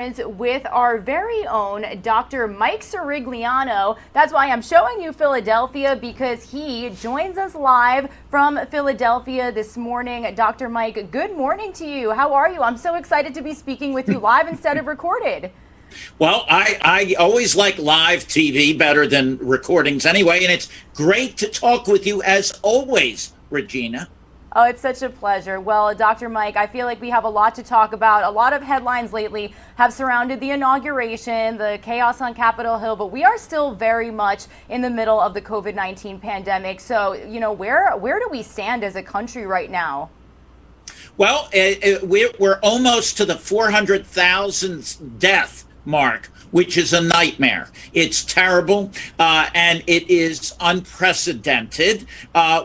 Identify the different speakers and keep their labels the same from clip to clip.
Speaker 1: With our very own Dr. Mike Cirigliano. That's why I'm showing you Philadelphia, because he joins us live from Philadelphia this morning. Dr. Mike, good morning to you. How are you? I'm so excited to be speaking with you live instead of recorded.
Speaker 2: Well, I always like live TV better than recordings anyway, and it's great to talk with you as always, Regina.
Speaker 1: Oh, it's such a pleasure. Well, Dr. Mike, I feel like we have a lot to talk about. A lot of headlines lately have surrounded the inauguration, the chaos on Capitol Hill, but we are still very much in the middle of the COVID-19 pandemic. So, where do we stand as a country right now?
Speaker 2: Well, we're almost to the 400,000 death mark, which is a nightmare. It's terrible, and it is unprecedented.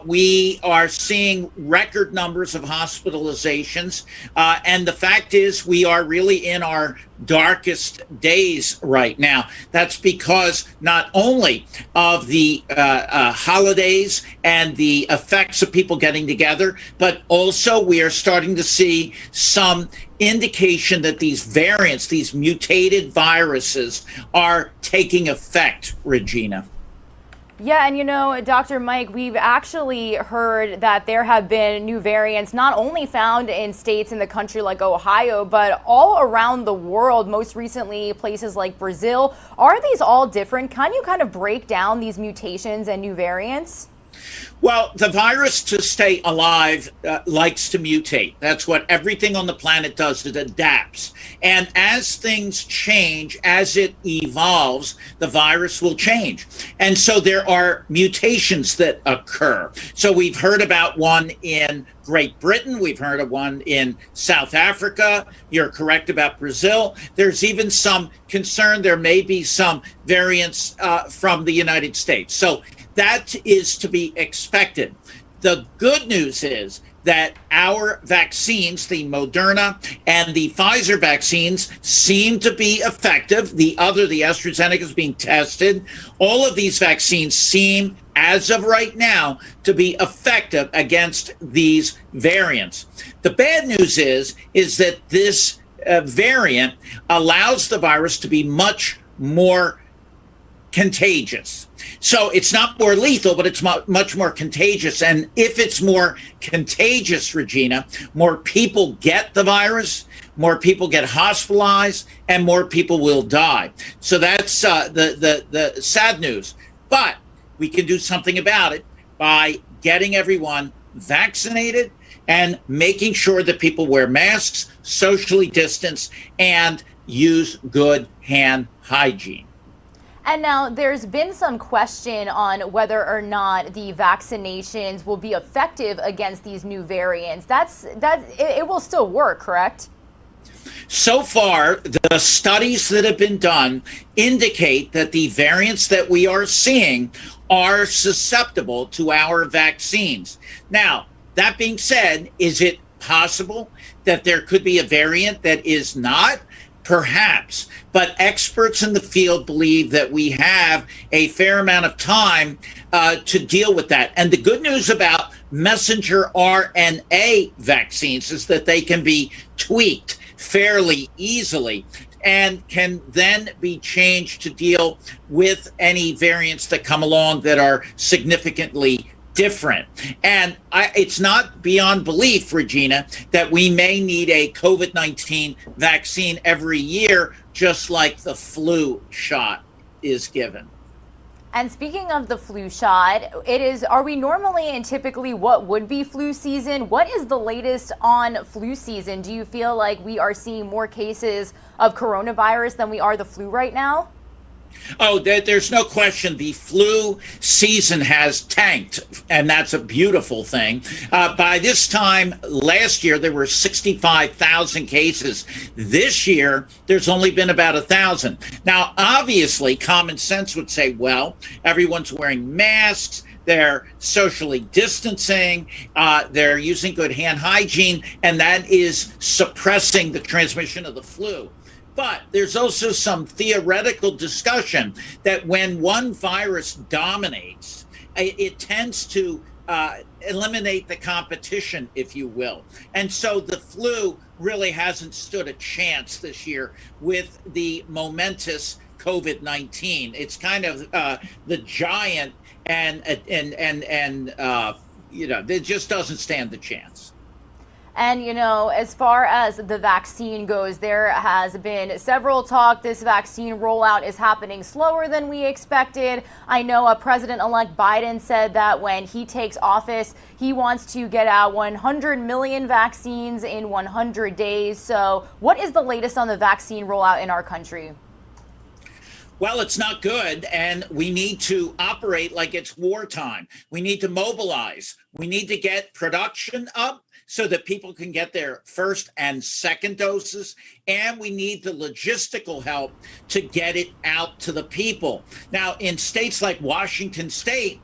Speaker 2: We are seeing record numbers of hospitalizations, and the fact is we are really in our darkest days right now. That's because not only of the holidays and the effects of people getting together, but also we are starting to see some indication that these variants, these mutated viruses, are taking effect, Regina.
Speaker 1: Yeah, and Dr. Mike, we've actually heard that there have been new variants not only found in states in the country like Ohio, but all around the world, most recently places like Brazil. Are these all different? Can you kind of break down these mutations and new variants?
Speaker 2: Well, the virus, to stay alive, likes to mutate. That's what everything on the planet does. It adapts. And as things change, as it evolves, the virus will change. And so there are mutations that occur. So we've heard about one in Great Britain. We've heard of one in South Africa. You're correct about Brazil. There's even some concern there may be some variants from the United States. So that is to be expected. The good news is that our vaccines, the Moderna and the Pfizer vaccines, seem to be effective. The AstraZeneca is being tested. All of these vaccines seem, as of right now, to be effective against these variants. The bad news is that this variant allows the virus to be much more contagious. So it's not more lethal, but it's much more contagious. And if it's more contagious, Regina, more people get the virus, more people get hospitalized, and more people will die. So that's the sad news. But we can do something about it by getting everyone vaccinated and making sure that people wear masks, socially distance, and use good hand hygiene.
Speaker 1: And now there's been some question on whether or not the vaccinations will be effective against these new variants. It will still work, correct?
Speaker 2: So far, the studies that have been done indicate that the variants that we are seeing are susceptible to our vaccines. Now, that being said, is it possible that there could be a variant that is not? Perhaps, but experts in the field believe that we have a fair amount of time to deal with that. And the good news about messenger RNA vaccines is that they can be tweaked fairly easily and can then be changed to deal with any variants that come along that are significantly different. And it's not beyond belief, Regina, that we may need a COVID-19 vaccine every year, just like the flu shot is given.
Speaker 1: And speaking of the flu shot, are we normally in typically what would be flu season? What is the latest on flu season? Do you feel like we are seeing more cases of coronavirus than we are the flu right now?
Speaker 2: Oh, there's no question the flu season has tanked, and that's a beautiful thing. By this time last year, there were 65,000 cases. This year, there's only been about 1,000. Now, obviously, common sense would say, well, everyone's wearing masks, they're socially distancing, they're using good hand hygiene, and that is suppressing the transmission of the flu. But there's also some theoretical discussion that when one virus dominates, it tends to eliminate the competition, if you will. And so the flu really hasn't stood a chance this year with the momentous COVID-19. It's kind of the giant, and it just doesn't stand the chance.
Speaker 1: And, as far as the vaccine goes, there has been several talk. This vaccine rollout is happening slower than we expected. I know President-elect Biden said that when he takes office, he wants to get out 100 million vaccines in 100 days. So what is the latest on the vaccine rollout in our country?
Speaker 2: Well, it's not good, and we need to operate like it's wartime. We need to mobilize. We need to get production up so that people can get their first and second doses, and we need the logistical help to get it out to the people. Now, in states like Washington State,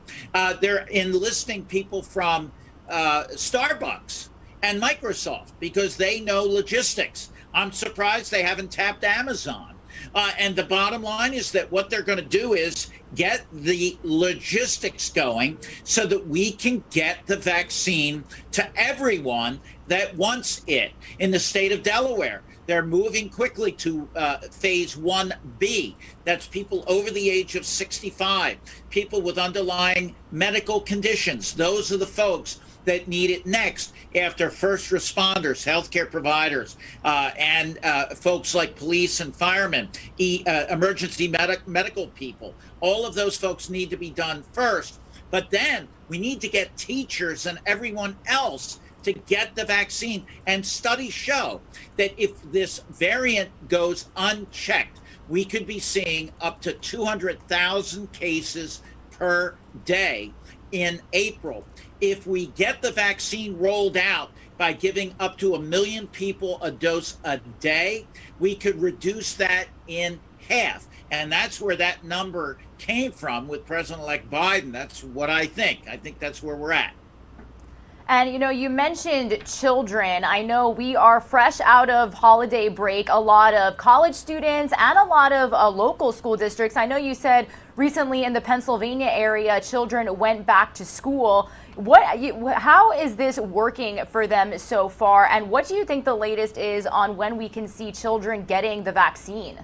Speaker 2: they're enlisting people from Starbucks and Microsoft because they know logistics. I'm surprised they haven't tapped Amazon. And the bottom line is that what they're going to do is get the logistics going so that we can get the vaccine to everyone that wants it. In the state of Delaware, they're moving quickly to phase 1B. That's people over the age of 65, people with underlying medical conditions. Those are the folks that need it next after first responders, healthcare providers, and folks like police and firemen, emergency medical people. All of those folks need to be done first. But then we need to get teachers and everyone else to get the vaccine. And studies show that if this variant goes unchecked, we could be seeing up to 200,000 cases per day in April. If we get the vaccine rolled out by giving up to 1 million people a dose a day, we could reduce that in half. And that's where that number came from with President-elect Biden. That's what I think. I think that's where we're at.
Speaker 1: And, you mentioned children. I know we are fresh out of holiday break. A lot of college students and a lot of local school districts. I know you said recently in the Pennsylvania area, children went back to school. How is this working for them so far? And what do you think the latest is on when we can see children getting the vaccine?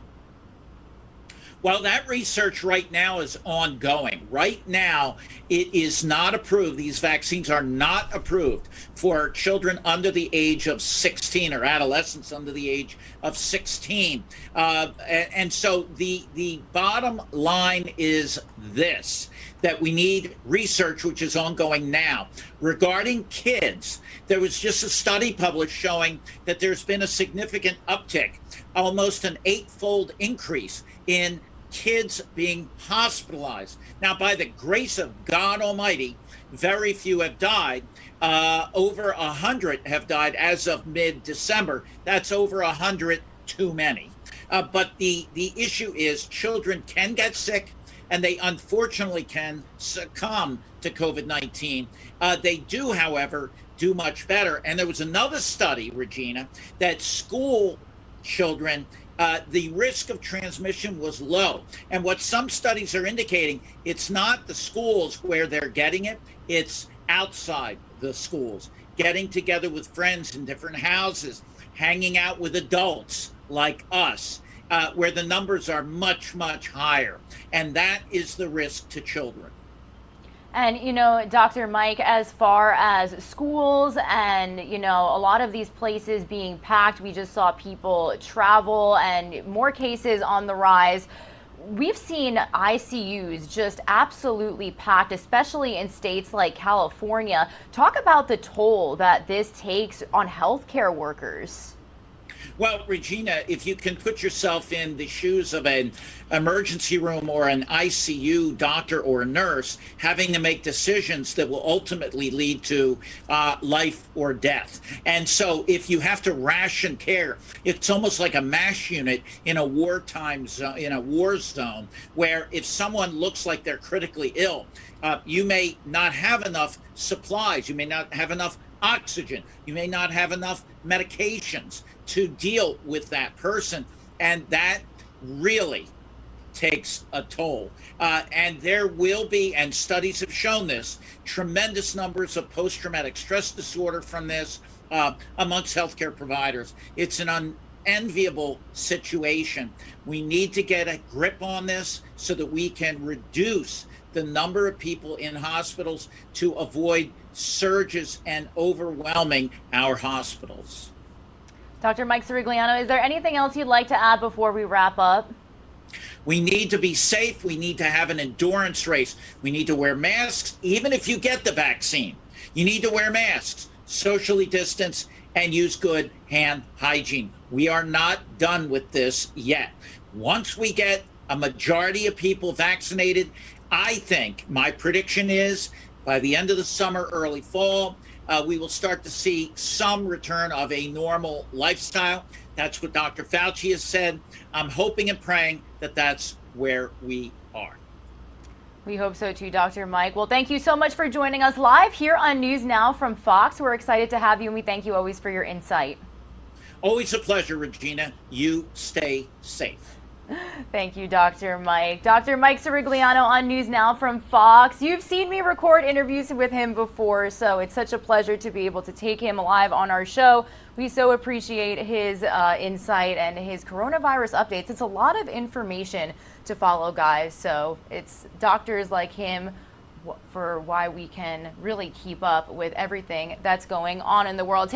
Speaker 2: Well, that research right now is ongoing. Right now, it is not approved. These vaccines are not approved for children under the age of 16 or adolescents under the age of 16. And so the bottom line is this, that we need research, which is ongoing now. Regarding kids, there was just a study published showing that there's been a significant uptick, almost an 8-fold increase in kids being hospitalized. Now, by the grace of God Almighty, very few have died. Over 100 have died as of mid-December. That's over 100 too many. But the issue is children can get sick, and they unfortunately can succumb to COVID-19. They do, however, do much better. And there was another study, Regina, that school children, the risk of transmission was low. And what some studies are indicating, it's not the schools where they're getting it, it's outside the schools, getting together with friends in different houses, hanging out with adults like us, where the numbers are much, much higher. And that is the risk to children.
Speaker 1: And, Dr. Mike, as far as schools and, a lot of these places being packed, we just saw people travel and more cases on the rise. We've seen ICUs just absolutely packed, especially in states like California. Talk about the toll that this takes on healthcare workers.
Speaker 2: Well, Regina, if you can put yourself in the shoes of an emergency room or an ICU doctor or nurse, having to make decisions that will ultimately lead to life or death. And so if you have to ration care, it's almost like a MASH unit in a wartime zone, in a war zone, where if someone looks like they're critically ill, you may not have enough supplies. You may not have enough oxygen. You may not have enough medications to deal with that person. And that really takes a toll. And there will be, and studies have shown this, tremendous numbers of post-traumatic stress disorder from this amongst healthcare providers. It's an unenviable situation. We need to get a grip on this so that we can reduce the number of people in hospitals to avoid surges and overwhelming our hospitals.
Speaker 1: Dr. Mike Cirigliano, is there anything else you'd like to add before we wrap up?
Speaker 2: We need to be safe. We need to have an endurance race. We need to wear masks, even if you get the vaccine. You need to wear masks, socially distance, and use good hand hygiene. We are not done with this yet. Once we get a majority of people vaccinated, I think my prediction is by the end of the summer, early fall, we will start to see some return of a normal lifestyle. That's what Dr. Fauci has said. I'm hoping and praying that that's where we are.
Speaker 1: We hope so too, Dr. Mike. Well, thank you so much for joining us live here on News Now from Fox. We're excited to have you, and we thank you always for your insight.
Speaker 2: Always a pleasure, Regina. You stay safe.
Speaker 1: Thank you, Dr. Mike. Dr. Mike Cirigliano on News Now from Fox. You've seen me record interviews with him before, so it's such a pleasure to be able to take him live on our show. We so appreciate his insight and his coronavirus updates. It's a lot of information to follow, guys, so it's doctors like him for why we can really keep up with everything that's going on in the world.